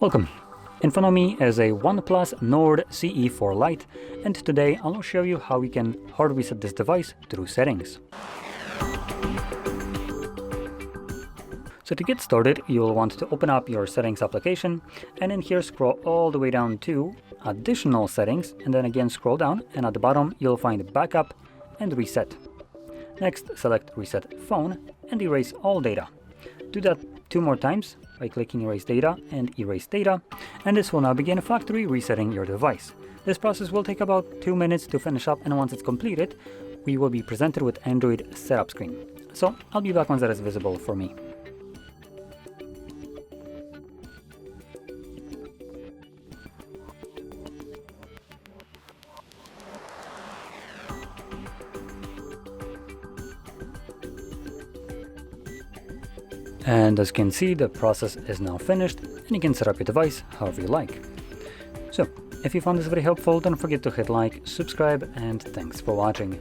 Welcome! In front of me is a OnePlus Nord CE for Lite, and today I'll show you how we can hard reset this device through settings. So to get started, you'll want to open up your settings application, and in here scroll all the way down to additional settings, and then again scroll down, and at the bottom you'll find backup and reset. Next, select reset phone and erase all data. Do that 2 more times by clicking erase data and erase data, and this will now begin factory resetting your device. This process will take about 2 minutes to finish up, and once it's completed, we will be presented with Android setup screen. So I'll be back once that is visible for me. And as you can see, the process is now finished, and you can set up your device however you like. So, if you found this very helpful, don't forget to hit like, subscribe, and thanks for watching.